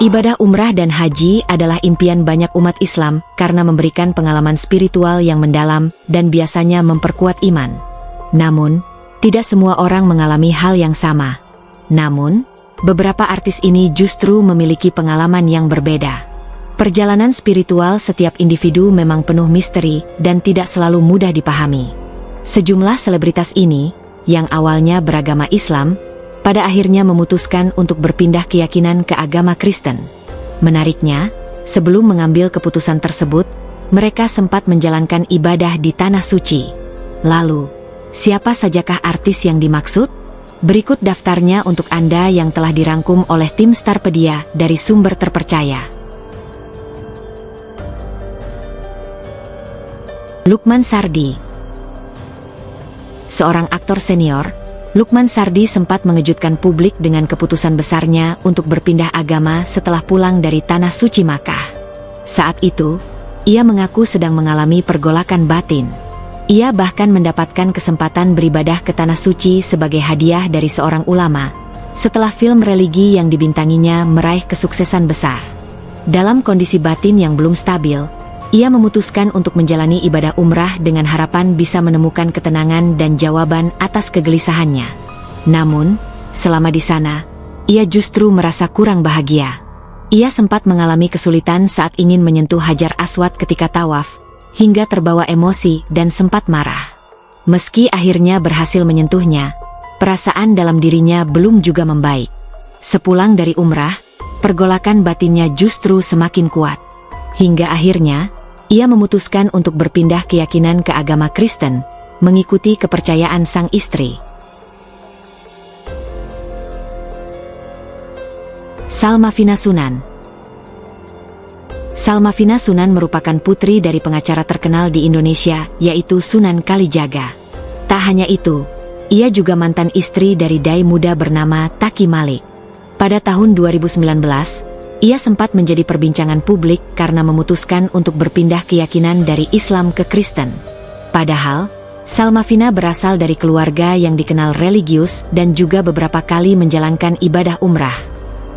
Ibadah umrah dan haji adalah impian banyak umat Islam karena memberikan pengalaman spiritual yang mendalam dan biasanya memperkuat iman. Namun, tidak semua orang mengalami hal yang sama. Namun, beberapa artis ini justru memiliki pengalaman yang berbeda. Perjalanan spiritual setiap individu memang penuh misteri dan tidak selalu mudah dipahami. Sejumlah selebritas ini, yang awalnya beragama Islam, pada akhirnya memutuskan untuk berpindah keyakinan ke agama Kristen. Menariknya, sebelum mengambil keputusan tersebut, mereka sempat menjalankan ibadah di Tanah Suci. Lalu, siapa sajakah artis yang dimaksud? Berikut daftarnya untuk Anda yang telah dirangkum oleh tim Starpedia dari sumber terpercaya. Lukman Sardi. Seorang aktor senior, Lukman Sardi sempat mengejutkan publik dengan keputusan besarnya untuk berpindah agama setelah pulang dari Tanah Suci Makkah. Saat itu, ia mengaku sedang mengalami pergolakan batin. Ia bahkan mendapatkan kesempatan beribadah ke Tanah Suci sebagai hadiah dari seorang ulama, setelah film religi yang dibintanginya meraih kesuksesan besar. Dalam kondisi batin yang belum stabil, ia memutuskan untuk menjalani ibadah umrah dengan harapan bisa menemukan ketenangan dan jawaban atas kegelisahannya. Namun, selama di sana, ia justru merasa kurang bahagia. Ia sempat mengalami kesulitan saat ingin menyentuh Hajar Aswad ketika tawaf, hingga terbawa emosi dan sempat marah. Meski akhirnya berhasil menyentuhnya, perasaan dalam dirinya belum juga membaik. Sepulang dari umrah, pergolakan batinnya justru semakin kuat. Hingga akhirnya, ia memutuskan untuk berpindah keyakinan ke agama Kristen, mengikuti kepercayaan sang istri. Salmavina Sunan. Salmavina Sunan merupakan putri dari pengacara terkenal di Indonesia, yaitu Sunan Kalijaga. Tak hanya itu, ia juga mantan istri dari dai muda bernama Taki Malik. Pada tahun 2019, ia sempat menjadi perbincangan publik karena memutuskan untuk berpindah keyakinan dari Islam ke Kristen. Padahal, Salmavina berasal dari keluarga yang dikenal religius dan juga beberapa kali menjalankan ibadah umrah.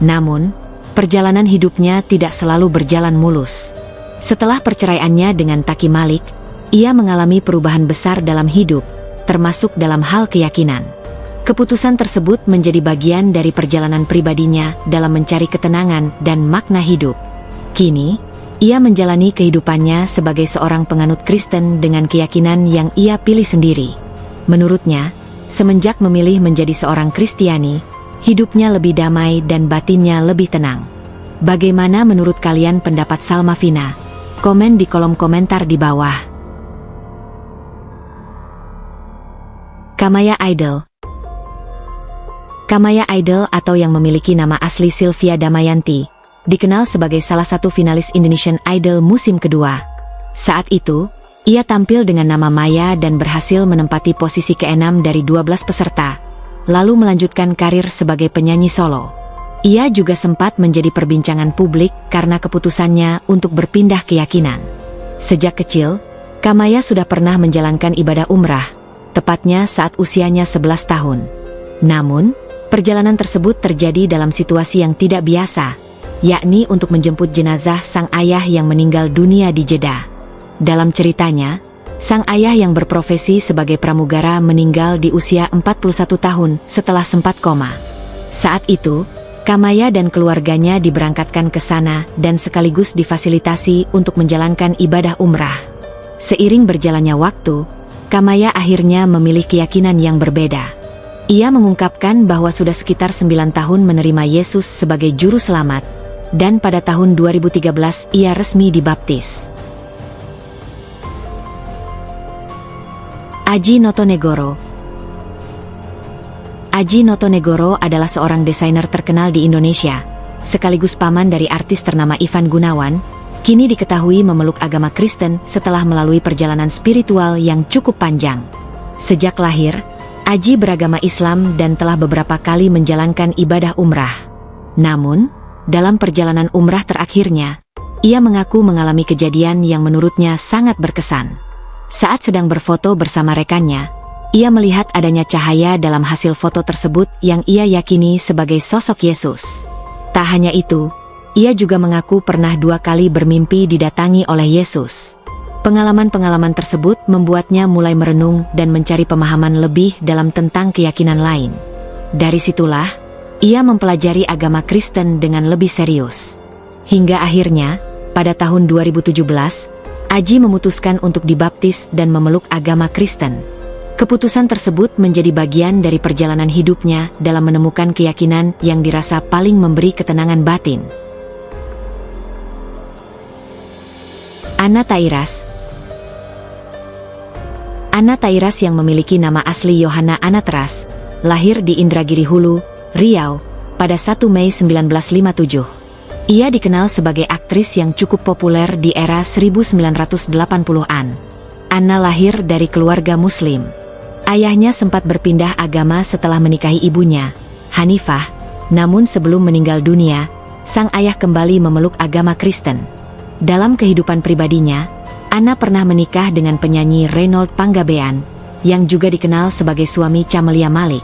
Namun, perjalanan hidupnya tidak selalu berjalan mulus. Setelah perceraiannya dengan Taki Malik, ia mengalami perubahan besar dalam hidup, termasuk dalam hal keyakinan. Keputusan tersebut menjadi bagian dari perjalanan pribadinya dalam mencari ketenangan dan makna hidup. Kini, ia menjalani kehidupannya sebagai seorang penganut Kristen dengan keyakinan yang ia pilih sendiri. Menurutnya, semenjak memilih menjadi seorang Kristiani, hidupnya lebih damai dan batinnya lebih tenang. Bagaimana menurut kalian pendapat Salmavina? Komen di kolom komentar di bawah. Kamaya Idol. Kamaya Idol atau yang memiliki nama asli Sylvia Damayanti, dikenal sebagai salah satu finalis Indonesian Idol musim kedua. Saat itu, ia tampil dengan nama Maya dan berhasil menempati posisi ke-6 dari 12 peserta, lalu melanjutkan karir sebagai penyanyi solo. Ia juga sempat menjadi perbincangan publik karena keputusannya untuk berpindah keyakinan. Sejak kecil, Kamaya sudah pernah menjalankan ibadah umrah, tepatnya saat usianya 11 tahun. Namun, perjalanan tersebut terjadi dalam situasi yang tidak biasa, yakni untuk menjemput jenazah sang ayah yang meninggal dunia di Jeddah. Dalam ceritanya, sang ayah yang berprofesi sebagai pramugara meninggal di usia 41 tahun setelah sempat koma. Saat itu, Kamaya dan keluarganya diberangkatkan ke sana dan sekaligus difasilitasi untuk menjalankan ibadah umrah. Seiring berjalannya waktu, Kamaya akhirnya memilih keyakinan yang berbeda. Ia mengungkapkan bahwa sudah sekitar 9 tahun menerima Yesus sebagai juru selamat, dan pada tahun 2013 ia resmi dibaptis. Aji Notonegoro. Aji Notonegoro adalah seorang desainer terkenal di Indonesia, sekaligus paman dari artis ternama Ivan Gunawan, kini diketahui memeluk agama Kristen setelah melalui perjalanan spiritual yang cukup panjang. Sejak lahir, Aji beragama Islam dan telah beberapa kali menjalankan ibadah umrah. Namun, dalam perjalanan umrah terakhirnya, ia mengaku mengalami kejadian yang menurutnya sangat berkesan. Saat sedang berfoto bersama rekannya, ia melihat adanya cahaya dalam hasil foto tersebut yang ia yakini sebagai sosok Yesus. Tak hanya itu, ia juga mengaku pernah 2 kali bermimpi didatangi oleh Yesus. Pengalaman-pengalaman tersebut membuatnya mulai merenung dan mencari pemahaman lebih dalam tentang keyakinan lain. Dari situlah, ia mempelajari agama Kristen dengan lebih serius. Hingga akhirnya, pada tahun 2017, Aji memutuskan untuk dibaptis dan memeluk agama Kristen. Keputusan tersebut menjadi bagian dari perjalanan hidupnya dalam menemukan keyakinan yang dirasa paling memberi ketenangan batin. Anna Tairas. Anna Tairas yang memiliki nama asli Yohana Anatras, lahir di Indragiri Hulu, Riau, pada 1 Mei 1957. Ia dikenal sebagai aktris yang cukup populer di era 1980-an. Anna lahir dari keluarga Muslim. Ayahnya sempat berpindah agama setelah menikahi ibunya, Hanifah, namun sebelum meninggal dunia, sang ayah kembali memeluk agama Kristen. Dalam kehidupan pribadinya, Anna pernah menikah dengan penyanyi Reynold Panggabean, yang juga dikenal sebagai suami Camelia Malik.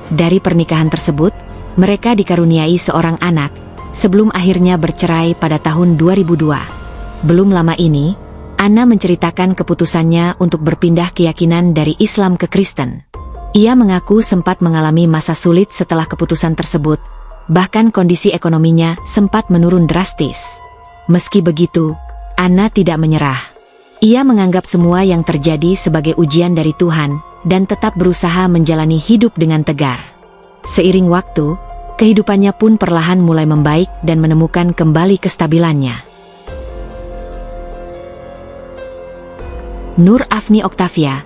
Dari pernikahan tersebut, mereka dikaruniai seorang anak, sebelum akhirnya bercerai pada tahun 2002. Belum lama ini, Anna menceritakan keputusannya untuk berpindah keyakinan dari Islam ke Kristen. Ia mengaku sempat mengalami masa sulit setelah keputusan tersebut, bahkan kondisi ekonominya sempat menurun drastis. Meski begitu, Anna tidak menyerah. Ia menganggap semua yang terjadi sebagai ujian dari Tuhan, dan tetap berusaha menjalani hidup dengan tegar. Seiring waktu, kehidupannya pun perlahan mulai membaik dan menemukan kembali kestabilannya. Nur Afni Oktavia.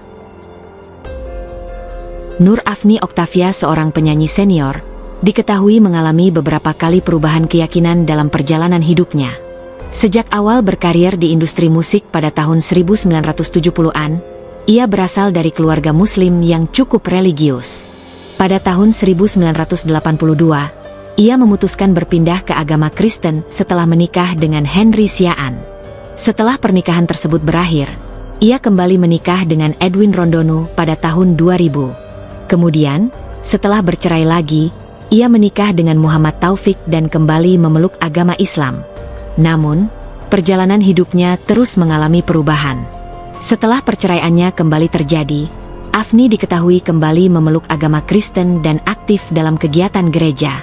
Nur Afni Oktavia, seorang penyanyi senior, diketahui mengalami beberapa kali perubahan keyakinan dalam perjalanan hidupnya. Sejak awal berkarir di industri musik pada tahun 1970-an, ia berasal dari keluarga Muslim yang cukup religius. Pada tahun 1982, ia memutuskan berpindah ke agama Kristen setelah menikah dengan Henry Siaan. Setelah pernikahan tersebut berakhir, ia kembali menikah dengan Edwin Rondono pada tahun 2000. Kemudian, setelah bercerai lagi, ia menikah dengan Muhammad Taufik dan kembali memeluk agama Islam. Namun, perjalanan hidupnya terus mengalami perubahan. Setelah perceraiannya kembali terjadi, Afni diketahui kembali memeluk agama Kristen dan aktif dalam kegiatan gereja.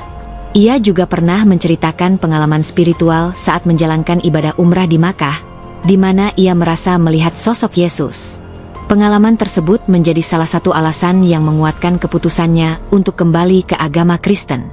Ia juga pernah menceritakan pengalaman spiritual saat menjalankan ibadah umrah di Makkah, di mana ia merasa melihat sosok Yesus. Pengalaman tersebut menjadi salah satu alasan yang menguatkan keputusannya untuk kembali ke agama Kristen.